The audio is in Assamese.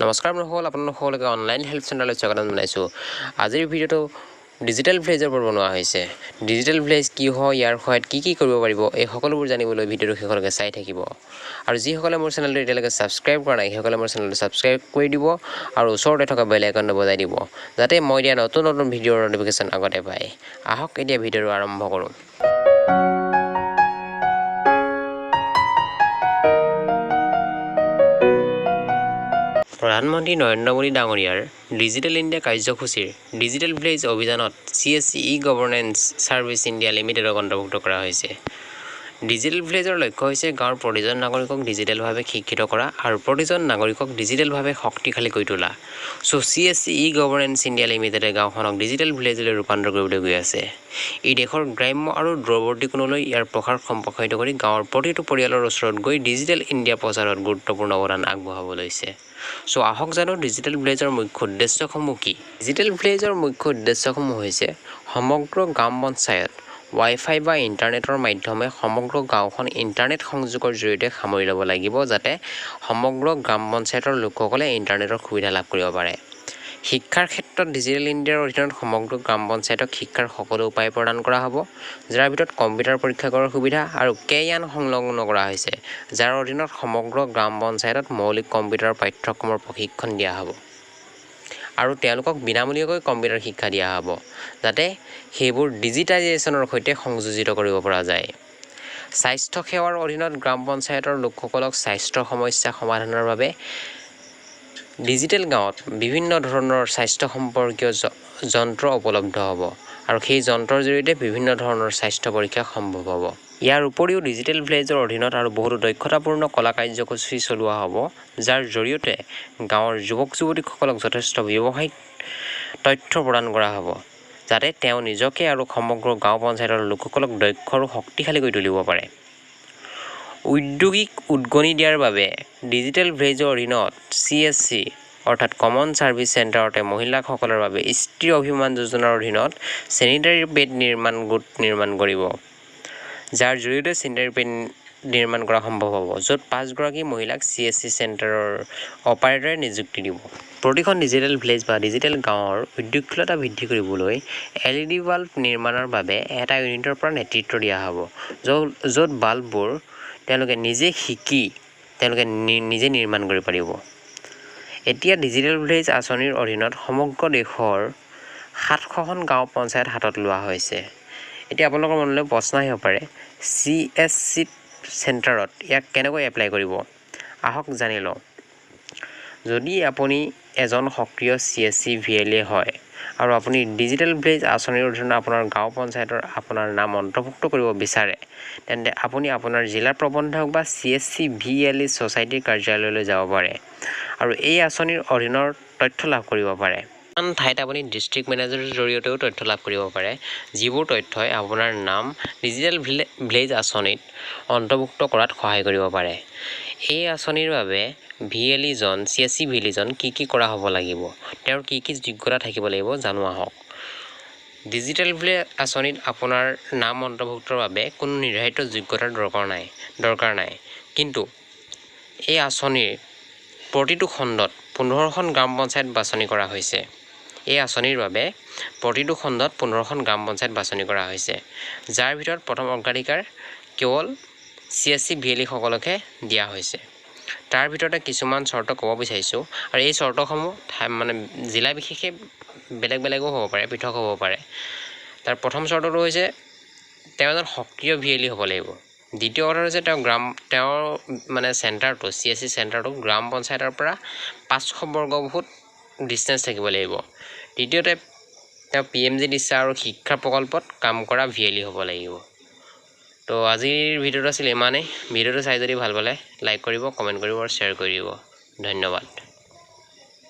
নমস্কাৰ মহল আপোনালোক সকলোকে অনলাইন হেল্প চেণ্টাৰলৈ স্বাগতম জনাইছোঁ। আজিৰ ভিডিঅ'টো ডিজিটেল ভিলেজৰ ওপৰত বনোৱা হৈছে। ডিজিটেল ভিলেজ কি হয়, ইয়াৰ সহায়ত কি কৰিব পাৰিব, এই সকলোবোৰ জানিবলৈ ভিডিঅ'টো শেষলৈকে চাই থাকিব। আৰু যিসকলে মোৰ চেনেলটো এতিয়ালৈকে ছাবস্ক্ৰাইব কৰা নাই, সেইসকলে মোৰ চেনেলটো ছাবস্ক্ৰাইব কৰি দিব আৰু ওচৰতে থকা বেল আইকনটো বজাই দিব, যাতে মই দিয়া নতুন নতুন ভিডিঅ'ৰ নটিফিকেশ্যন আগতে পায়। আহক এতিয়া ভিডিঅ'টো আৰম্ভ কৰোঁ। প্ৰধানমন্ত্ৰী নৰেন্দ্ৰ মোদী ডাঙৰীয়াৰ ডিজিটেল ইণ্ডিয়া কাৰ্যসূচীৰ ডিজিটেল ভিলেজ অভিযানত CSC ই-গভৰ্নেন্স ছাৰ্ভিচ ইণ্ডিয়া লিমিটেডক অন্তৰ্ভুক্ত কৰা হৈছে। ডিজিটেল ভিলেজৰ লক্ষ্য হৈছে গাঁৱৰ প্ৰতিজন নাগৰিকক ডিজিটেলভাৱে শিক্ষিত কৰা আৰু প্ৰতিজন নাগৰিকক ডিজিটেলভাৱে শক্তিশালী কৰি তোলা। CSC ই-গভৰ্নেন্স ইণ্ডিয়া লিমিটেডে গাঁওখনক ডিজিটেল ভিলেজলৈ ৰূপান্তৰ কৰিবলৈ গৈ আছে। ই দেশৰ গ্ৰাম্য আৰু দূৰৱৰ্তী কোণলৈ ইয়াৰ প্ৰসাৰ সম্প্ৰসাৰিত কৰি গাঁৱৰ প্ৰতিটো পৰিয়ালৰ ওচৰত গৈ ডিজিটেল ইণ্ডিয়া প্ৰচাৰত গুৰুত্বপূৰ্ণ অৱদান আগবঢ়াব লৈছে। আহক জানো ডিজিটেল ভিলেজৰ মুখ্য উদ্দেশ্যসমূহ কি। ডিজিটেল ভিলেজৰ মুখ্য উদ্দেশ্যসমূহ হৈছে সমগ্ৰ গ্ৰাম পঞ্চায়ত ৱাইফাই বা ইণ্টাৰনেটৰ মাধ্যমে সমগ্ৰ গাঁওখন ইণ্টাৰনেট সংযোগৰ জৰিয়তে সামৰি ল'ব লাগিব, যাতে সমগ্ৰ গ্ৰাম পঞ্চায়তৰ লোকসকলে ইণ্টাৰনেটৰ সুবিধা লাভ কৰিব পাৰে। শিক্ষাৰ ক্ষেত্ৰত ডিজিটেল ইণ্ডিয়াৰ অধীনত সমগ্ৰ গ্ৰাম পঞ্চায়তক শিক্ষাৰ সকলো উপায় প্ৰদান কৰা হ'ব, যাৰ ভিতৰত কম্পিউটাৰ পৰীক্ষা কৰাৰ সুবিধা আৰু জ্ঞান সংলগ্ন কৰা হৈছে, যাৰ অধীনত সমগ্ৰ গ্ৰাম পঞ্চায়তত মৌলিক কম্পিউটাৰ পাঠ্যক্ৰমৰ প্ৰশিক্ষণ দিয়া হ'ব আৰু তেওঁলোকক বিনামূলীয়াকৈ কম্পিউটাৰ শিক্ষা দিয়া হ'ব, যাতে সেইবোৰ ডিজিটাইজেশ্যনৰ সৈতে সংযোজিত কৰিব পৰা যায়। স্বাস্থ্য সেৱাৰ অধীনত গ্ৰাম পঞ্চায়তৰ লোকসকলক স্বাস্থ্য সমস্যা সমাধানৰ বাবে ডিজিটেল গাঁৱত বিভিন্ন ধৰণৰ স্বাস্থ্য সম্পৰ্কীয় যন্ত্ৰ উপলব্ধ হ'ব আৰু সেই যন্ত্ৰৰ জৰিয়তে বিভিন্ন ধৰণৰ স্বাস্থ্য পৰীক্ষা সম্ভৱ হ'ব। ইয়াৰ উপৰিও ডিজিটেল ভিলেজৰ অধীনত আৰু বহুতো দক্ষতাপূৰ্ণ কলা কাৰ্যসূচী চলোৱা হ'ব, যাৰ জৰিয়তে গাঁৱৰ যুৱক যুৱতীসকলক যথেষ্ট ব্যৱসায়িক তথ্য প্ৰদান কৰা হ'ব, যাতে তেওঁ নিজকে আৰু সমগ্ৰ গাঁও পঞ্চায়তৰ লোকসকলক দক্ষ আৰু শক্তিশালী কৰি তুলিব পাৰে। ঔদ্যোগিক উদগনি দিয়াৰ বাবে ডিজিটেল ভিলেজৰ অধীনত CSC অৰ্থাৎ কমন ছাৰ্ভিচ চেণ্টাৰতে মহিলাসকলৰ বাবে স্ত্ৰী অভিমান যোজনাৰ অধীনত চেনিটাৰী পেড নিৰ্মাণ গোট নিৰ্মাণ কৰিব, যাৰ জৰিয়তে চেনিটাৰী পেড নিৰ্মাণ কৰা সম্ভৱ হ'ব, য'ত 5 গৰাকী মহিলাক CSC চেণ্টাৰৰ অপাৰেটৰে নিযুক্তি দিব। প্ৰতিখন ডিজিটেল ভিলেজ বা ডিজিটেল গাঁৱৰ উদ্যোগশীলতা বৃদ্ধি কৰিবলৈ LED বাল্ব নিৰ্মাণৰ বাবে এটা ইউনিটৰ পৰা নেতৃত্ব দিয়া হ'ব, য'ত বাল্ববোৰ তেওঁলোকে নিজে শিকি তেওঁলোকে নিজে নিৰ্মাণ কৰিব পাৰিব। এতিয়া ডিজিটেল ভিলেজ আঁচনিৰ অধীনত সমগ্ৰ দেশৰ 700খন গাঁও পঞ্চায়ত হাতত লোৱা হৈছে। এতিয়া আপোনালোকৰ মনলৈ প্ৰশ্ন আহিব পাৰে, CSC চেণ্টাৰত ইয়াক কেনেকৈ এপ্লাই কৰিব। আহক জানি লওঁ। যদি আপুনি এজন সক্ৰিয় CSC VLA হয় আৰু আপুনি ডিজিটেল ভিলেজ আঁচনিৰ অধীনত আপোনাৰ গাঁও পঞ্চায়তৰ আপোনাৰ নাম অন্তৰ্ভুক্ত কৰিব বিচাৰে, তেন্তে আপুনি আপোনাৰ জিলাৰ প্ৰবন্ধক বা CSC VLA ছ'চাইটিৰ কাৰ্যালয়লৈ যাব পাৰে আৰু এই আঁচনিৰ অধীনৰ তথ্য লাভ কৰিব পাৰে। আন ঠাইত আপুনি ডিষ্ট্ৰিক্ট মেনেজাৰৰ জৰিয়তেও তথ্য লাভ কৰিব পাৰে, যিবোৰ তথ্যই আপোনাৰ নাম ডিজিটেল ভিলেজ আঁচনিত অন্তৰ্ভুক্ত কৰাত সহায় কৰিব পাৰে। এই আঁচনিৰ বাবে CSC VLA কি কৰা হ'ব লাগিব, তেওঁৰ কি যোগ্যতা থাকিব লাগিব, জানো আহক। ডিজিটেল ভিলেজ আঁচনিত আপোনাৰ নাম অন্তৰ্ভুক্তৰ বাবে কোনো নিৰ্ধাৰিত যোগ্যতাৰ দৰকাৰ নাই, কিন্তু এই আঁচনিৰ প্ৰতিটো খণ্ডত 15খন গ্ৰাম পঞ্চায়ত বাছনি কৰা হৈছে। এই আঁচনিৰ বাবে প্ৰতিটো খণ্ডত 15খন গ্ৰাম পঞ্চায়ত বাছনি কৰা হৈছে, যাৰ ভিতৰত প্ৰথম অগ্ৰাধিকাৰ কেৱল CSC VLA সকলকহে দিয়া হৈছে। তাৰ ভিতৰতে কিছুমান চৰ্ত ক'ব বিচাৰিছোঁ, আৰু এই চৰ্তসমূহ জিলা বিশেষে বেলেগো হ'ব পাৰে, পৃথক হ'ব পাৰে। তাৰ প্ৰথম চৰ্তটো হৈছে তেওঁ এজন সক্ৰিয় VLA হ'ব লাগিব। দ্বিতীয় কথা হৈছে তেওঁৰ চেণ্টাৰটো CSC চেণ্টাৰটো গ্ৰাম পঞ্চায়তৰ পৰা 500 বৰ্গফুট ডিষ্টেঞ্চ থাকিব লাগিব। তৃতীয়তে তেওঁ PMG দিশা আৰু শিক্ষা প্ৰকল্পত কাম কৰা VLA হ'ব লাগিব। তো আজিৰ ভিডিঅ'টো আছিল ইমানেই। ভিডিঅ'টো চাই যদি ভাল পালে লাইক কৰিব, কমেণ্ট কৰিব আৰু শ্বেয়াৰ কৰি দিব। ধন্যবাদ।